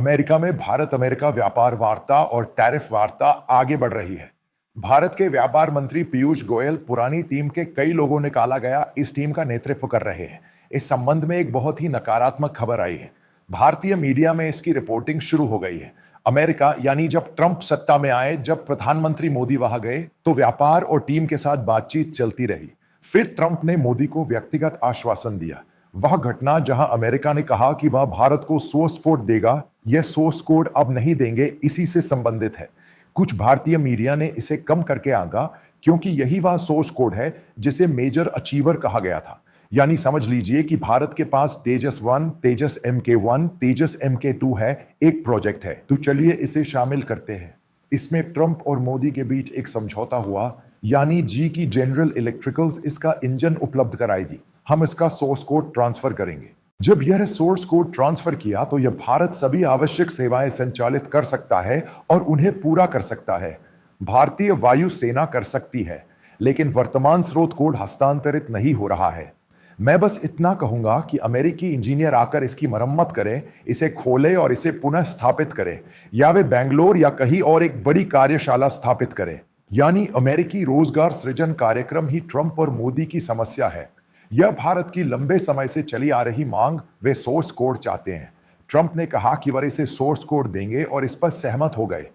America में Bharat America व्यापार वार्ता और टैरिफ वार्ता आगे बढ़ रही है। भारत के व्यापार मंत्री पीयूष गोयल पुरानी टीम के कई लोगों ने निकाला गया इस टीम का नेतृत्व कर रहे हैं। इस संबंध में एक बहुत ही नकारात्मक खबर आई है। भारतीय मीडिया में इसकी रिपोर्टिंग शुरू हो गई है। अमेरिका यानी जब ट्रंप सत्ता में आए, जब प्रधानमंत्री मोदी वहां गए तो व्यापार और टीम के साथ बातचीत चलती रही। फिर ट्रंप ने मोदी को व्यक्तिगत आश्वासन दिया। वह घटना जहां अमेरिका ने कहा कि वह भारत को सोर्स कोड देगा, यह सोर्स कोड अब नहीं देंगे, इसी से संबंधित है। कुछ भारतीय मीडिया ने इसे कम करके आंका क्योंकि यही वह सोर्स कोड है जिसे मेजर अचीवर कहा गया था। यानी समझ लीजिए कि भारत के पास तेजस 1, तेजस MK1, तेजस MK2 है, एक प्रोजेक्ट है। तो चलिए इसे शामिल करते हैं। इसमें ट्रंप और मोदी के बीच एक समझौता हुआ, यानी जी की जनरल इलेक्ट्रिकल्स इसका इंजन उपलब्ध कराएगी। हम इसका सोर्स कोड ट्रांसफर करेंगे। जब यह सोर्स कोड ट्रांसफर किया तो यह भारत सभी आवश्यक सेवाएं संचालित कर सकता है और उन्हें पूरा कर सकता है। भारतीय वायु सेना कर सकती है, लेकिन वर्तमान स्रोत कोड हस्तांतरित नहीं हो रहा है। मैं बस इतना कहूंगा कि अमेरिकी इंजीनियर आकर इसकी मरम्मत करें, इसे खोले और इसे पुनः स्थापित करें, या वे बेंगलोर या कहीं और एक बड़ी कार्यशाला स्थापित करें। यानी अमेरिकी रोजगार सृजन कार्यक्रम ही ट्रंप और मोदी की समस्या है। यह भारत की लंबे समय से चली आ रही मांग, वे सोर्स कोड चाहते हैं। ट्रंप ने कहा कि वह इसे सोर्स कोड देंगे और इस पर सहमत हो गए।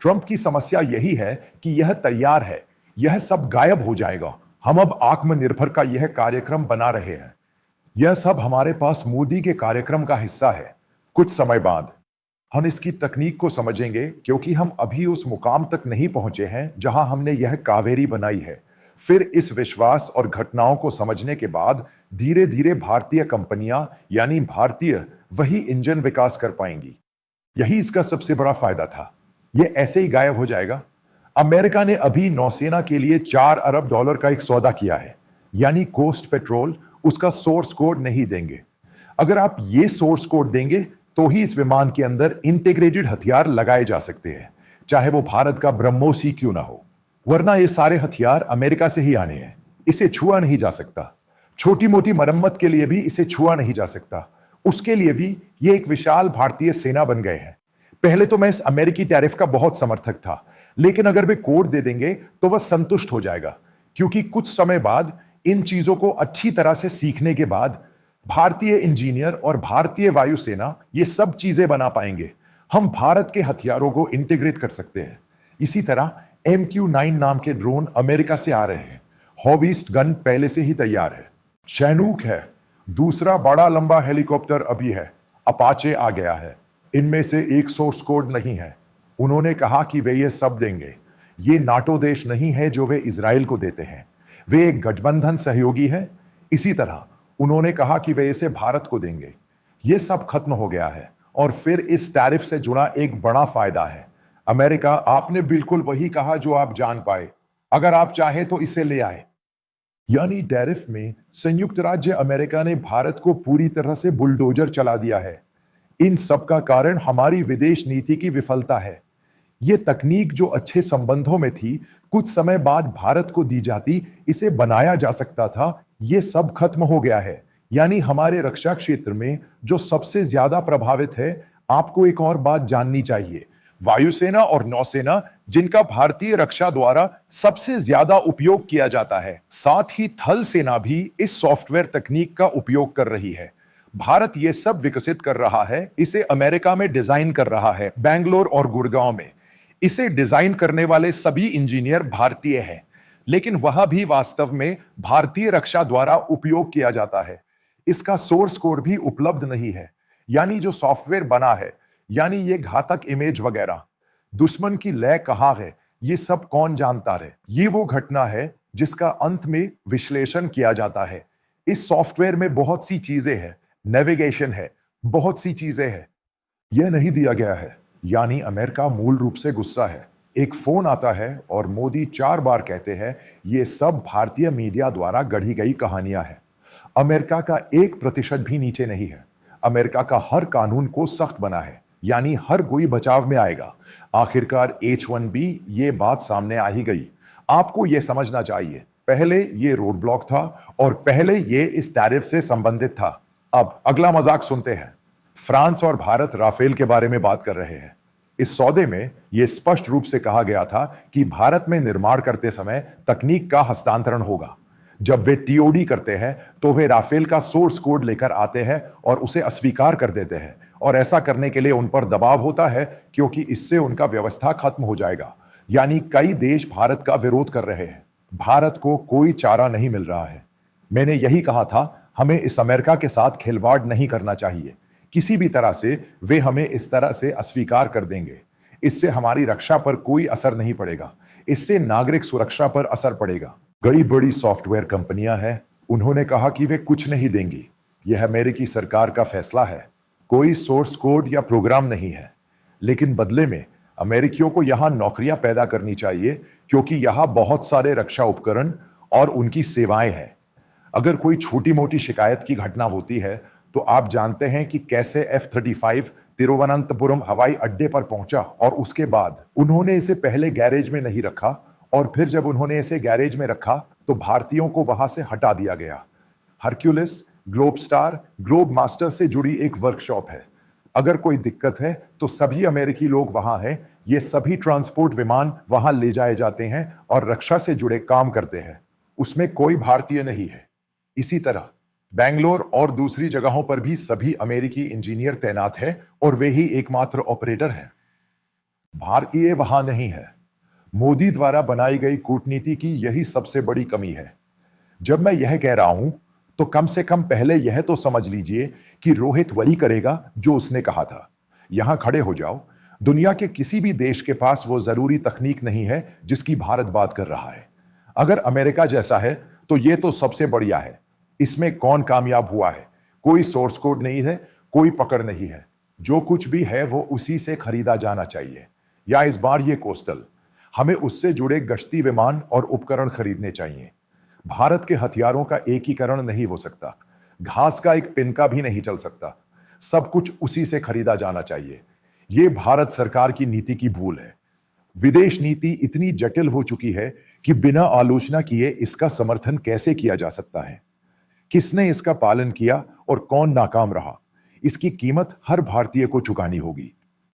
ट्रंप की समस्या यही है कि यह तैयार है, यह सब गायब हो जाएगा। हम अब आत्मनिर्भर का यह कार्यक्रम बना रहे हैं। यह सब हमारे पास मोदी के कार्यक्रम का हिस्सा है। कुछ समय बाद हम इसकी तकनीक को समझेंगे, क्योंकि हम अभी उस मुकाम तक नहीं पहुंचे हैं जहां हमने यह कावेरी बनाई है। फिर इस विश्वास और घटनाओं को समझने के बाद धीरे धीरे भारतीय कंपनियां यानी भारतीय वही इंजन विकास कर पाएंगी। यही इसका सबसे बड़ा फायदा था। यह ऐसे ही गायब हो जाएगा। अमेरिका ने अभी नौसेना के लिए $4 अरब का एक सौदा किया है, यानी कोस्ट पेट्रोल उसका सोर्स कोड नहीं देंगे। अगर आप ये सोर्स कोड देंगे तो ही इस विमान के अंदर इंटीग्रेटेड हथियार लगाए जा सकते हैं, चाहे वो भारत का ब्रह्मोस ही क्यों ना हो। वरना ये सारे हथियार अमेरिका से ही आने हैं। इसे छुआ नहीं जा सकता। छोटी मोटी मरम्मत के लिए भी इसे छुआ नहीं जा सकता। उसके लिए भी ये एक विशाल भारतीय सेना बन गए हैं। पहले तो मैं इस अमेरिकी टैरिफ का बहुत समर्थक था, लेकिन अगर वे कोड दे देंगे तो वह संतुष्ट हो जाएगा, क्योंकि कुछ समय बाद इन चीजों को अच्छी तरह से सीखने के बाद भारतीय इंजीनियर और भारतीय वायुसेना ये सब चीजें बना पाएंगे। हम भारत के हथियारों को इंटीग्रेट कर सकते हैं। इसी तरह MQ-9 नाम के ड्रोन अमेरिका से आ रहे हैं। हॉविस्ट गन पहले से ही तैयार है। शैनूक है, दूसरा बड़ा लंबा हेलीकॉप्टर अभी है। अपाचे आ गया है। इनमें से एक सोर्स कोड नहीं है। उन्होंने कहा कि वे ये सब देंगे। ये नाटो देश नहीं है जो वे इजराइल को देते हैं। वे एक गठबंधन सहयोगी है। इसी तरह उन्होंने कहा कि वे इसे भारत को देंगे। ये सब खत्म हो गया है। और फिर इस टैरिफ से जुड़ा एक बड़ा फायदा है। अमेरिका, आपने बिल्कुल वही कहा जो आप जान पाए। अगर आप चाहे तो इसे ले आए। यानी टैरिफ में संयुक्त राज्य अमेरिका ने भारत को पूरी तरह से बुलडोजर चला दिया है। इन सब का कारण हमारी विदेश नीति की विफलता है। ये तकनीक जो अच्छे संबंधों में थी, कुछ समय बाद भारत को दी जाती, इसे बनाया जा सकता था, ये सब खत्म हो गया है। यानी हमारे रक्षा क्षेत्र में जो सबसे ज्यादा प्रभावित है, आपको एक और बात जाननी चाहिए। वायुसेना और नौसेना, जिनका भारतीय रक्षा द्वारा सबसे ज्यादा उपयोग किया जाता है, साथ ही थल सेना भी इस सॉफ्टवेयर तकनीक का उपयोग कर रही है। भारत ये सब विकसित कर रहा है, इसे अमेरिका में डिजाइन कर रहा है, बेंगलोर और गुड़गांव में। इसे डिजाइन करने वाले सभी इंजीनियर भारतीय हैं, लेकिन वह भी वास्तव में भारतीय रक्षा द्वारा उपयोग किया जाता है। इसका सोर्स कोड भी उपलब्ध नहीं है। यानी जो सॉफ्टवेयर बना है, यानी ये घातक इमेज वगैरह, दुश्मन की लय कहाँ है, ये सब कौन जानता है। ये वो घटना है जिसका अंत में विश्लेषण किया जाता है। इस सॉफ्टवेयर में बहुत सी चीजें हैं, नेविगेशन है, बहुत सी चीजें हैं। यह नहीं दिया गया है। यानी अमेरिका मूल रूप से गुस्सा है। एक फोन आता है और मोदी 4 बार कहते हैं ये सब भारतीय मीडिया द्वारा गढ़ी गई कहानियां हैं। अमेरिका का 1% भी नीचे नहीं है। अमेरिका का हर कानून को सख्त बना है, यानी हर कोई बचाव में आएगा। आखिरकार H-1B ये बात सामने आ ही गई। आपको यह समझना चाहिए, पहले ये रोड ब्लॉक था और पहले ये इस टैरिफ से संबंधित था। अब अगला मजाक सुनते हैं। फ्रांस और भारत राफेल के बारे में बात कर रहे हैं। इस सौदे में यह स्पष्ट रूप से कहा गया था कि भारत में निर्माण करते समय तकनीक का हस्तांतरण होगा। जब वे टीओडी करते हैं तो वे राफेल का सोर्स कोड लेकर आते हैं और उसे अस्वीकार कर देते हैं, और ऐसा करने के लिए उन पर दबाव होता है क्योंकि इससे उनका व्यवस्था खत्म हो जाएगा। यानी कई देश भारत का विरोध कर रहे हैं। भारत को कोई चारा नहीं मिल रहा है। मैंने यही कहा था, हमें इस अमेरिका के साथ खिलवाड़ नहीं करना चाहिए। किसी भी तरह से वे हमें इस तरह से अस्वीकार कर देंगे। इससे हमारी रक्षा पर कोई असर नहीं पड़ेगा, इससे नागरिक सुरक्षा पर असर पड़ेगा। कई बड़ी सॉफ्टवेयर कंपनियां हैं, उन्होंने कहा कि वे कुछ नहीं देंगी। यह अमेरिकी सरकार का फैसला है। कोई सोर्स कोड या प्रोग्राम नहीं है, लेकिन बदले में अमेरिकियों को यहां नौकरियां पैदा करनी चाहिए, क्योंकि यहां बहुत सारे रक्षा उपकरण और उनकी सेवाएं हैं। अगर कोई छोटी मोटी शिकायत की घटना होती है तो आप जानते हैं कि कैसे F-35 तिरुवनंतपुरम हवाई अड्डे पर पहुंचा, और उसके बाद उन्होंने इसे पहले गैरेज में नहीं रखा, और फिर जब उन्होंने इसे गैरेज में रखा तो भारतीयों को वहां से हटा दिया गया। Hercules globe star globe master से जुड़ी एक वर्कशॉप है। अगर कोई दिक्कत है तो सभी अमेरिकी लोग वहां हैं। ये सभी ट्रांसपोर्ट विमान वहां ले जाए जाते हैं और रक्षा से जुड़े काम करते हैं। उसमें कोई भारतीय नहीं है। इसी तरह बेंगलोर और दूसरी जगहों पर भी सभी अमेरिकी इंजीनियर तैनात हैं और वे ही एकमात्र ऑपरेटर हैं। भारतीय वहां नहीं है। मोदी द्वारा बनाई गई कूटनीति की यही सबसे बड़ी कमी है। जब मैं यह कह रहा हूं तो कम से कम पहले यह तो समझ लीजिए कि रोहित वही करेगा जो उसने कहा था। यहां खड़े हो जाओ। दुनिया के किसी भी देश के पास वो जरूरी तकनीक नहीं है जिसकी भारत बात कर रहा है। अगर अमेरिका जैसा है तो यह तो सबसे बढ़िया है। इसमें कौन कामयाब हुआ है? कोई सोर्स कोड नहीं है, कोई पकड़ नहीं है। जो कुछ भी है वो उसी से खरीदा जाना चाहिए, या इस बार ये कोस्टल, हमें उससे जुड़े गश्ती विमान और उपकरण खरीदने चाहिए। भारत के हथियारों का एकीकरण नहीं हो सकता। घास का एक पिनका भी नहीं चल सकता। सब कुछ उसी से खरीदा जाना चाहिए। यह भारत सरकार की नीति की भूल है। विदेश नीति इतनी जटिल हो चुकी है कि बिना आलोचना किए इसका समर्थन कैसे किया जा सकता है? किसने इसका पालन किया और कौन नाकाम रहा? इसकी कीमत हर भारतीय को चुकानी होगी।